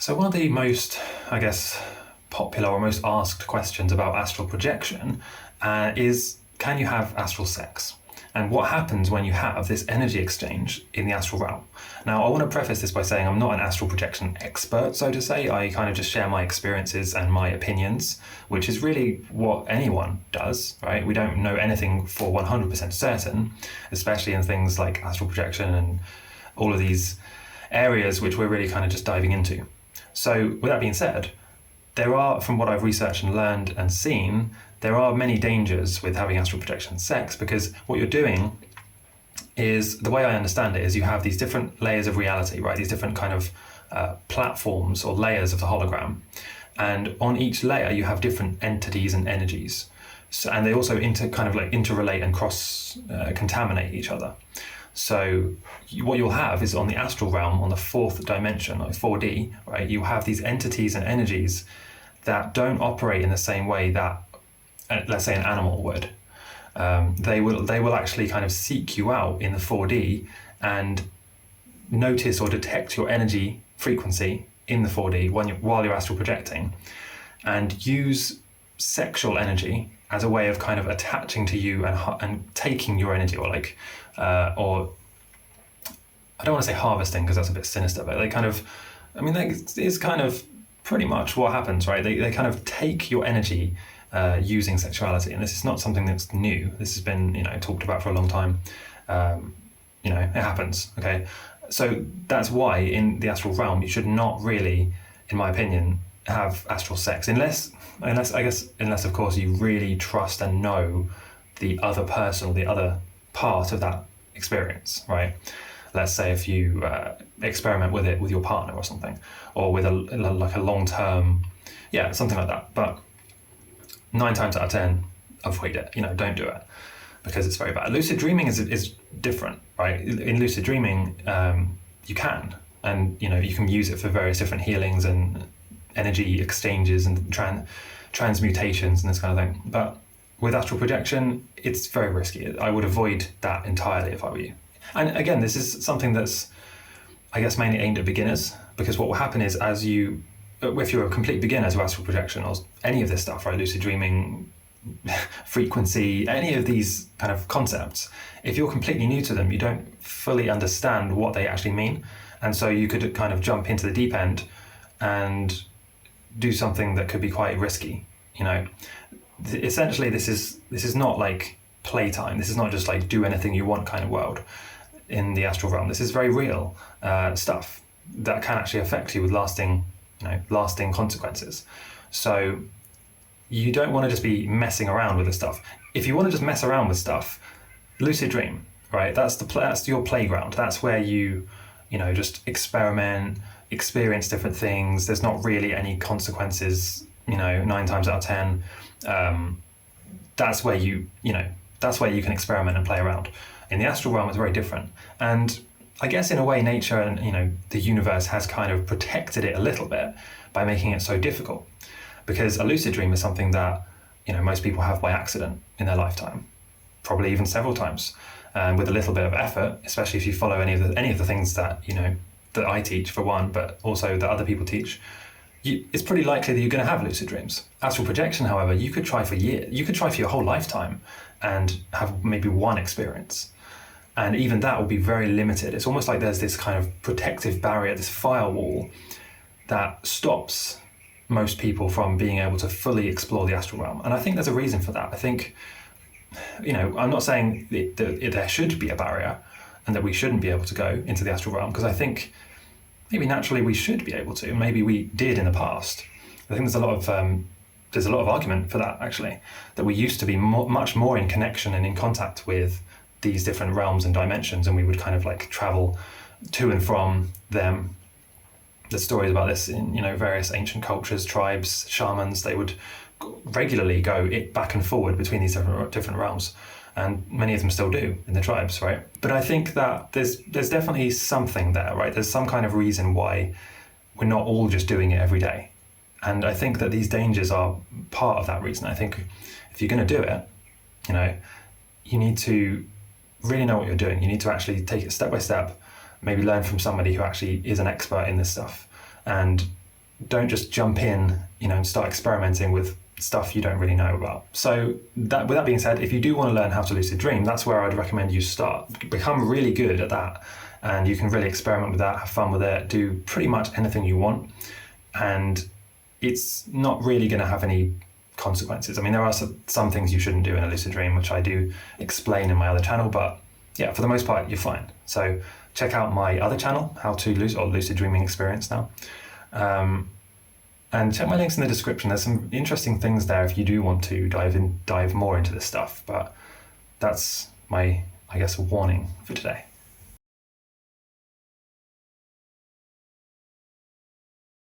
So one of the most, I guess, popular or most asked questions about astral projection is, can you have astral sex? And what happens when you have this energy exchange in the astral realm? Now, I want to preface this by saying I'm not an astral projection expert, so to say. I kind of just share my experiences and my opinions, which is really what anyone does, right? We don't know anything for 100% certain, especially in things like astral projection and all of these areas which we're really kind of just diving into. So with that being said, there are, from what I've researched and learned and seen, there are many dangers with having astral projection sex, because what you're doing is, the way I understand it, is you have these different layers of reality, right? These different kind of platforms or layers of the hologram. And on each layer, you have different entities and energies. So, and they also interrelate and contaminate each other. So what you'll have is, on the astral realm, on the fourth dimension, like 4D, right, you have these entities and energies that don't operate in the same way that, let's say, an animal would. They will actually kind of seek you out in the 4D and notice or detect your energy frequency in the 4D while you're astral projecting, and use sexual energy as a way of kind of attaching to you and taking your energy, or or I don't want to say harvesting because that's a bit sinister, but they kind of, I mean, that is kind of pretty much what happens, right? They kind of take your energy using sexuality, and this is not something that's new. This has been, talked about for a long time. It happens, okay? So that's why in the astral realm, you should not really, in my opinion, have astral sex, unless of course you really trust and know the other person or the other part of that experience, right? Let's say if you experiment with it with your partner or something, or with a long-term, something like that. But 9 times out of 10, avoid it. Don't do it, because it's very bad. Lucid dreaming is different, right? In lucid dreaming, you can, and you can use it for various different healings and energy exchanges and transmutations and this kind of thing. But with astral projection, it's very risky. I would avoid that entirely if I were you. And again, this is something that's, I guess, mainly aimed at beginners, because what will happen is, if you're a complete beginner to astral projection or any of this stuff, right, lucid dreaming, frequency, any of these kind of concepts, if you're completely new to them, you don't fully understand what they actually mean. And so you could kind of jump into the deep end and do something that could be quite risky. Essentially, this is not like playtime. This is not just like do anything you want kind of world in the astral realm. This is very real stuff that can actually affect you with lasting consequences. So you don't want to just be messing around with this stuff. If you want to just mess around with stuff, lucid dream, right? That's your playground. That's where you just experiment, experience different things. There's not really any consequences, 9 times out of 10. That's where you can experiment and play around. In the astral realm, it's very different. And I guess in a way, nature and the universe has kind of protected it a little bit by making it so difficult, because a lucid dream is something that most people have by accident in their lifetime, probably even several times, and with a little bit of effort, especially if you follow any of the things that that I teach, for one, but also that other people teach. It's pretty likely that you're going to have lucid dreams. Astral projection, however, you could try for years. You could try for your whole lifetime and have maybe one experience. And even that will be very limited. It's almost like there's this kind of protective barrier, this firewall that stops most people from being able to fully explore the astral realm. And I think there's a reason for that. I think, I'm not saying that there should be a barrier and that we shouldn't be able to go into the astral realm, because I think maybe naturally we should be able to. Maybe we did in the past. I think there's a lot of argument for that, actually, that we used to be much more in connection and in contact with these different realms and dimensions, and we would kind of like travel to and from them. There's stories about this in various ancient cultures, tribes, shamans. They would regularly go back and forward between these different realms. And many of them still do in the tribes, right? But I think that there's definitely something there, right? There's some kind of reason why we're not all just doing it every day. And I think that these dangers are part of that reason. I think if you're going to do it, you need to really know what you're doing. You need to actually take it step by step, maybe learn from somebody who actually is an expert in this stuff, and don't just jump in, and start experimenting with stuff you don't really know about. So with that being said, if you do want to learn how to lucid dream, that's where I'd recommend you start. Become really good at that, and you can really experiment with that, have fun with it, do pretty much anything you want, and it's not really going to have any consequences. I mean, there are some things you shouldn't do in a lucid dream, which I do explain in my other channel, but yeah, for the most part, you're fine. So check out my other channel, How to Lucid Dreaming Experience now. And check my links in the description. There's some interesting things there if you do want to dive more into this stuff. But that's my, I guess, warning for today.